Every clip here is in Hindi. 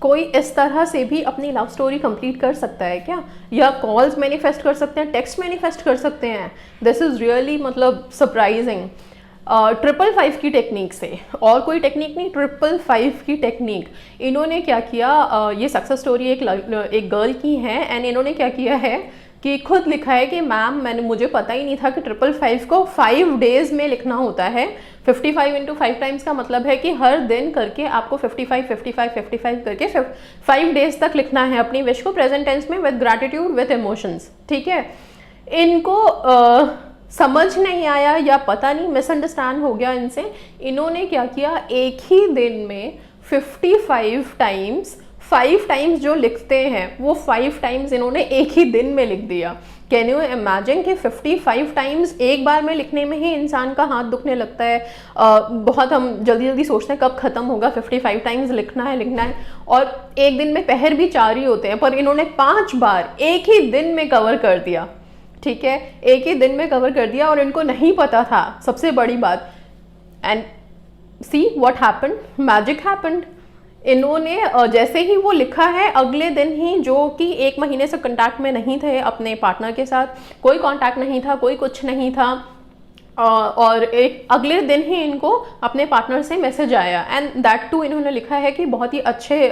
कोई इस तरह से भी अपनी लव स्टोरी कंप्लीट कर सकता है क्या? या कॉल्स मैनिफेस्ट कर सकते हैं, टेक्स्ट मैनिफेस्ट कर सकते हैं? दिस इज़ रियली मतलब सरप्राइजिंग। 555 की टेक्निक से, और कोई टेक्निक नहीं, 555 की टेक्निक। इन्होंने क्या किया, ये सक्सेस स्टोरी एक गर्ल की है, एंड इन्होंने क्या किया है कि खुद लिखा है कि मैम मुझे पता ही नहीं था कि 555 को 5 डेज में लिखना होता है। 55 इंटू 5 टाइम्स का मतलब है कि हर दिन करके आपको 55 55 55 करके 5 डेज तक लिखना है अपनी विश को प्रेजेंट टेंस में, विद ग्रैटिट्यूड, विद इमोशंस। ठीक है, इनको समझ नहीं आया या पता नहीं मिसअंडरस्टैंड हो गया इनसे। इन्होंने क्या किया, एक ही दिन में 55 टाइम्स, 5 टाइम्स जो लिखते हैं वो 5 टाइम्स इन्होंने एक ही दिन में लिख दिया। कैन यू इमेजिन कि 55 टाइम्स एक बार में लिखने में ही इंसान का हाथ दुखने लगता है। बहुत हम जल्दी जल्दी सोचते हैं कब खत्म होगा, 55 टाइम्स लिखना है, और एक दिन में पहर भी 4 ही होते हैं, पर इन्होंने 5 बार एक ही दिन में कवर कर दिया। ठीक है, एक ही दिन में कवर कर दिया, और इनको नहीं पता था, सबसे बड़ी बात। And see what happened, magic happened. इन्होंने जैसे ही वो लिखा है, अगले दिन ही, जो कि 1 महीने से कांटेक्ट में नहीं थे अपने पार्टनर के साथ, कोई कांटेक्ट नहीं था, कोई कुछ नहीं था, और एक अगले दिन ही इनको अपने पार्टनर से मैसेज आया, एंड दैट टू इन्होंने लिखा है कि बहुत ही अच्छे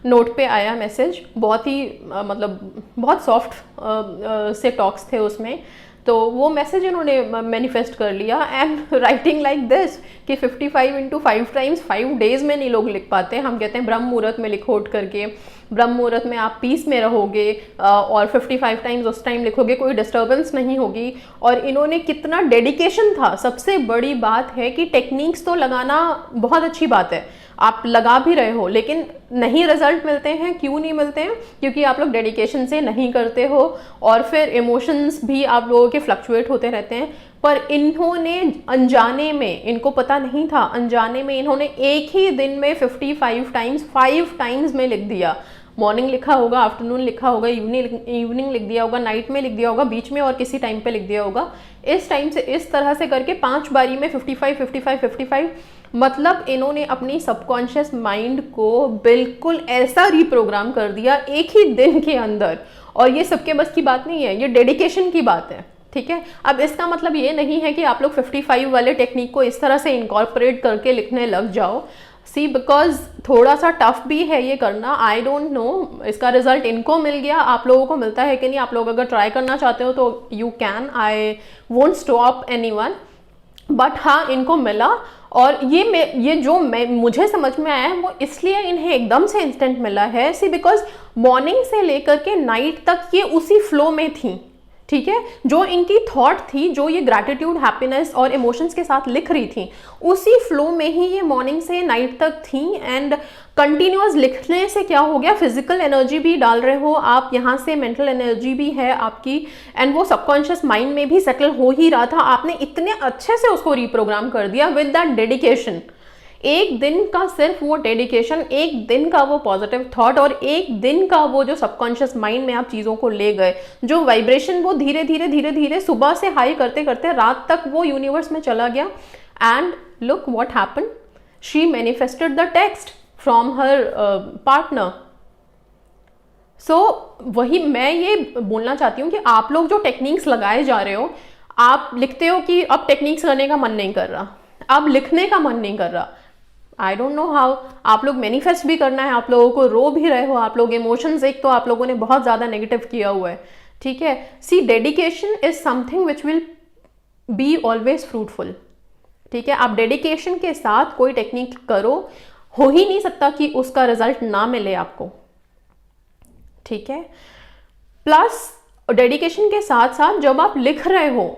नोट पे आया मैसेज, बहुत ही मतलब बहुत सॉफ्ट से टॉक्स थे उसमें। तो वो मैसेज इन्होंने मैनिफेस्ट कर लिया, एंड राइटिंग लाइक दिस कि 55 इंटू 5 टाइम्स 5 डेज में नहीं लोग लिख पाते। हम कहते हैं ब्रह्म मुहूर्त में लिखो उठ करके, ब्रह्म मुहूर्त में आप पीस में रहोगे, और 55 टाइम्स उस टाइम लिखोगे, कोई डिस्टर्बेंस नहीं होगी। और इन्होंने कितना डेडिकेशन था, सबसे बड़ी बात है कि टेक्निक्स तो लगाना बहुत अच्छी बात है, आप लगा भी रहे हो, लेकिन नहीं रिजल्ट मिलते हैं। क्यों नहीं मिलते हैं? क्योंकि आप लोग डेडिकेशन से नहीं करते हो, और फिर इमोशंस भी आप लोगों के फ्लक्चुएट होते रहते हैं। पर इन्होंने अनजाने में, इनको पता नहीं था, अनजाने में इन्होंने एक ही दिन में 55 टाइम्स 5 टाइम्स में लिख दिया। मॉर्निंग लिखा होगा, आफ्टरनून लिखा होगा, इवनिंग लिख दिया होगा, नाइट में लिख दिया होगा, बीच में और किसी टाइम पे लिख दिया होगा। इस टाइम से इस तरह से करके 5 बारी में 55 55 55, मतलब इन्होंने अपनी सबकॉन्शियस माइंड को बिल्कुल ऐसा रिप्रोग्राम कर दिया एक ही दिन के अंदर। और ये सबके बस की बात नहीं है, ये डेडिकेशन की बात है। ठीक है, अब इसका मतलब ये नहीं है कि आप लोग 55 वाले टेक्निक को इस तरह से इनकॉर्पोरेट करके लिखने लग जाओ। सी, बिकॉज थोड़ा सा टफ भी है ये करना। आई डोंट नो इसका रिजल्ट इनको मिल गया, आप लोगों को मिलता है कि नहीं। आप लोग अगर ट्राई करना चाहते हो तो you can, I won't stop anyone, but हाँ इनको मिला। और ये जो मुझे समझ में आया है वो इसलिए इन्हें एकदम से इंस्टेंट मिला है। सी, बिकॉज मॉर्निंग से लेकर के नाइट तक ये उसी फ्लो में थी। ठीक है, जो इनकी थॉट थी, जो ये ग्रैटिट्यूड, हैप्पीनेस और इमोशंस के साथ लिख रही थी, उसी फ्लो में ही ये मॉर्निंग से नाइट तक थी। एंड कंटिन्यूअस लिखने से क्या हो गया, फिजिकल एनर्जी भी डाल रहे हो आप, यहाँ से मेंटल एनर्जी भी है आपकी, एंड वो सबकॉन्शियस माइंड में भी सेटल हो ही रहा था। आपने इतने अच्छे से उसको रिप्रोग्राम कर दिया विद दैट डेडिकेशन। एक दिन का सिर्फ वो डेडिकेशन, एक दिन का वो पॉजिटिव थॉट, और एक दिन का वो जो सबकॉन्शियस माइंड में आप चीज़ों को ले गए, जो वाइब्रेशन वो धीरे धीरे सुबह से हाई करते करते रात तक वो यूनिवर्स में चला गया। And look what happened, she manifested the text from her partner. So वही मैं ये बोलना चाहती हूँ कि आप लोग जो टेक्निक्स लगाए जा रहे हो, आप लिखते हो कि अब टेक्निक्स करने का मन नहीं कर रहा, अब लिखने का मन नहीं कर रहा, आई डोंट नो हाउ। आप लोग मैनिफेस्ट भी करना है, आप लोगों को रो भी रहे हो, आप लोग इमोशंस, एक तो आप लोगों ने बहुत ज़्यादा नेगेटिव किया हुआ है। ठीक है, see, dedication is something which will be always fruitful. ठीक है, आप डेडिकेशन के साथ कोई टेक्निक करो, हो ही नहीं सकता कि उसका रिजल्ट ना मिले आपको। ठीक है, प्लस डेडिकेशन के साथ साथ जब आप लिख रहे हो,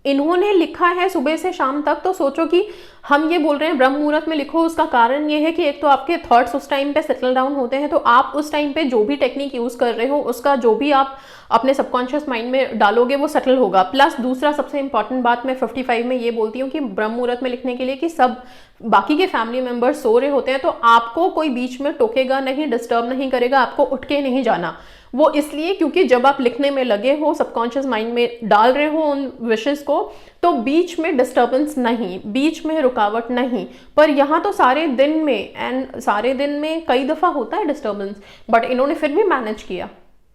इन्होंने लिखा है सुबह से शाम तक, तो सोचो कि हम ये बोल रहे हैं ब्रह्म मुहूर्त में लिखो, उसका कारण ये है कि एक तो आपके थॉट्स उस टाइम पे सेटल डाउन होते हैं, तो आप उस टाइम पे जो भी टेक्निक यूज कर रहे हो उसका जो भी आप अपने सबकॉन्शियस माइंड में डालोगे वो सेटल होगा। प्लस दूसरा सबसे इंपॉर्टेंट बात मैं 55 में ये बोलती हूँ कि ब्रह्म मुहूर्त में लिखने के लिए कि सब बाकी के फैमिली मेंबर्स सो रहे होते हैं, तो आपको कोई बीच में टोकेगा नहीं, डिस्टर्ब नहीं करेगा, आपको उठ के नहीं जाना। वो इसलिए क्योंकि जब आप लिखने में लगे हो, सबकॉन्शियस माइंड में डाल रहे हो उन विशेस को, तो बीच में डिस्टर्बेंस नहीं, बीच में रुकावट नहीं। पर यहाँ तो सारे दिन में, एंड सारे दिन में कई दफ़ा होता है डिस्टर्बेंस, बट इन्होंने फिर भी मैनेज किया।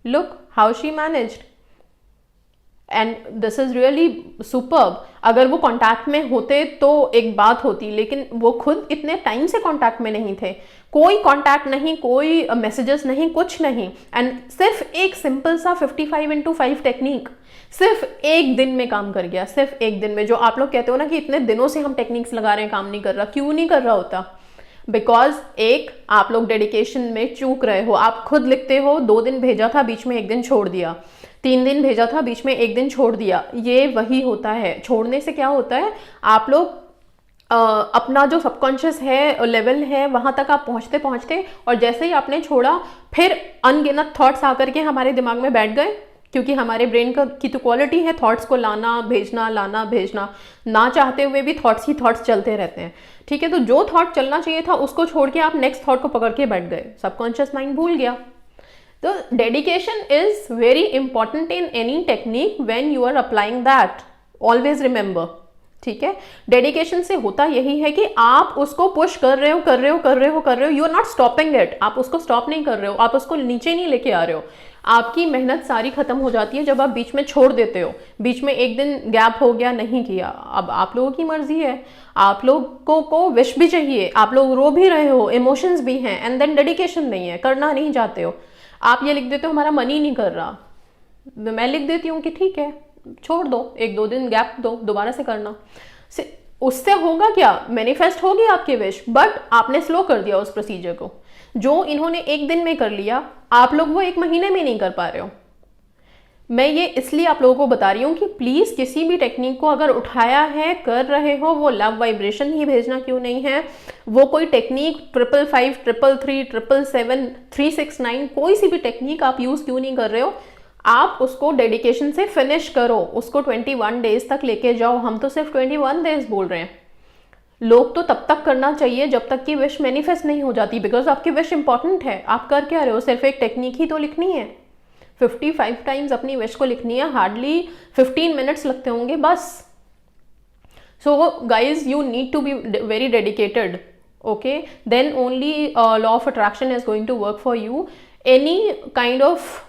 Look how she managed, and this is really superb. अगर वो कांटेक्ट में होते तो एक बात होती, लेकिन वो खुद इतने टाइम से कांटेक्ट में नहीं थे, कोई कांटेक्ट नहीं, कोई मैसेजेस नहीं, कुछ नहीं, एंड सिर्फ एक सिंपल सा 55x5 टेक्निक सिर्फ एक दिन में काम कर गया, सिर्फ एक दिन में। जो आप लोग कहते हो ना कि इतने दिनों से हम टेक्निक्स लगा रहे हैं, काम नहीं कर रहा, क्यों नहीं कर रहा होता? बिकॉज एक, आप लोग डेडिकेशन में चूक रहे हो। आप खुद लिखते हो 2 दिन भेजा था, बीच में 1 दिन छोड़ दिया, 3 दिन भेजा था, बीच में 1 दिन छोड़ दिया। ये वही होता है। छोड़ने से क्या होता है, आप लोग अपना जो सबकॉन्शियस है लेवल है वहां तक आप पहुंचते पहुंचते, और जैसे ही आपने छोड़ा फिर अनगिनत थॉट्स आकर के हमारे दिमाग में बैठ गए, क्योंकि हमारे ब्रेन की तो क्वालिटी है थॉट्स को लाना भेजना, लाना भेजना, ना चाहते हुए भी थॉट्स ही थॉट्स चलते रहते हैं। ठीक है, तो जो थॉट चलना चाहिए था उसको छोड़ के आप नेक्स्ट थॉट को पकड़ के बैठ गए, सबकॉन्शियस माइंड भूल गया। तो dedication is very important in any technique when you are applying that, always remember. ठीक है, डेडिकेशन से होता यही है कि आप उसको पुश कर रहे हो, कर रहे हो, कर रहे हो, कर रहे हो, you are not stopping it. आप उसको स्टॉप नहीं कर रहे हो, आप उसको नीचे नहीं लेके आ रहे हो। आपकी मेहनत सारी खत्म हो जाती है जब आप बीच में छोड़ देते हो। बीच में 1 दिन गैप हो गया, नहीं किया, अब आप लोगों की मर्जी है। आप लोगों को विश भी चाहिए, आप लोग रो भी रहे हो, इमोशंस भी हैं, एंड देन डेडिकेशन नहीं है, करना नहीं चाहते हो। आप ये लिख देते हो हमारा मन ही नहीं कर रहा, मैं लिख देती हूँ कि ठीक है छोड़ दो, 1-2 दिन गैप दो, दोबारा से करना। उससे होगा क्या, मैनिफेस्ट होगी आपकी विश, बट आपने स्लो कर दिया उस प्रोसीजर को। जो इन्होंने 1 दिन में कर लिया, आप लोग वो 1 महीने में नहीं कर पा रहे हो। मैं ये इसलिए आप लोगों को बता रही हूँ कि प्लीज किसी भी टेक्निक को अगर उठाया है, कर रहे हो, वो लव वाइब्रेशन ही भेजना क्यों नहीं है, वो कोई टेक्निक 555, 333, 777, 369, कोई सी भी टेक्निक आप यूज क्यों नहीं कर रहे हो, आप उसको डेडिकेशन से फिनिश करो, उसको 21 डेज तक लेके जाओ। हम तो सिर्फ 21 डेज बोल रहे हैं, लोग तो तब तक करना चाहिए जब तक कि विश मैनिफेस्ट नहीं हो जाती, बिकॉज आपकी विश इंपॉर्टेंट है। आप कर क्या रहे हो, सिर्फ एक टेक्निक ही तो लिखनी है, 55 टाइम्स अपनी विश को लिखनी है, हार्डली 15 मिनट्स लगते होंगे बस। So guys, you need to be very dedicated, okay, then only law of attraction is going to work for you. Any kind of,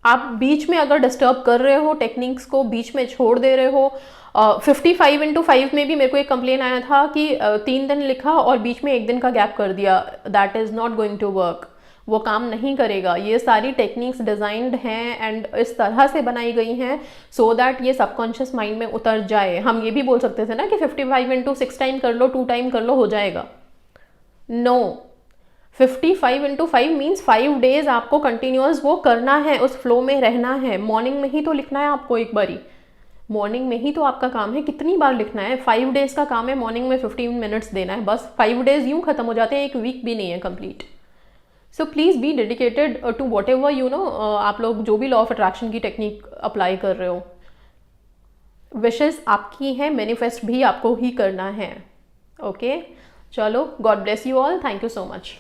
आप बीच में अगर डिस्टर्ब कर रहे हो, टेक्निक्स को बीच में छोड़ दे रहे हो, 55x5 में भी मेरे को एक कंप्लेन आया था कि 3 दिन लिखा और बीच में 1 दिन का गैप कर दिया, that is not going to work, वो काम नहीं करेगा। ये सारी टेक्निक्स डिजाइंड हैं एंड इस तरह से बनाई गई हैं सो दैट ये सबकॉन्शियस माइंड में उतर जाए। हम ये भी बोल सकते थे ना कि 55x6 टाइम कर लो, 2 टाइम कर लो, हो जाएगा। नो, 55x5 मीन्स 5 डेज आपको कंटिन्यूअस वो करना है, उस फ्लो में रहना है। मॉर्निंग में ही तो लिखना है आपको, एक बारी मॉर्निंग में ही तो आपका काम है, कितनी बार लिखना है? 5 डेज का काम है, मॉर्निंग में 15 मिनट्स देना है, बस 5 डेज यूं खत्म हो जाते हैं, 1 वीक भी नहीं है complete. So please be dedicated to whatever you know, आप लोग जो भी लॉ ऑफ अट्रैक्शन की टेक्निक अप्लाई कर रहे हो, विशेस आपकी हैं, मैनिफेस्ट भी आपको ही करना है। ओके, चलो, God bless you all, thank you so much.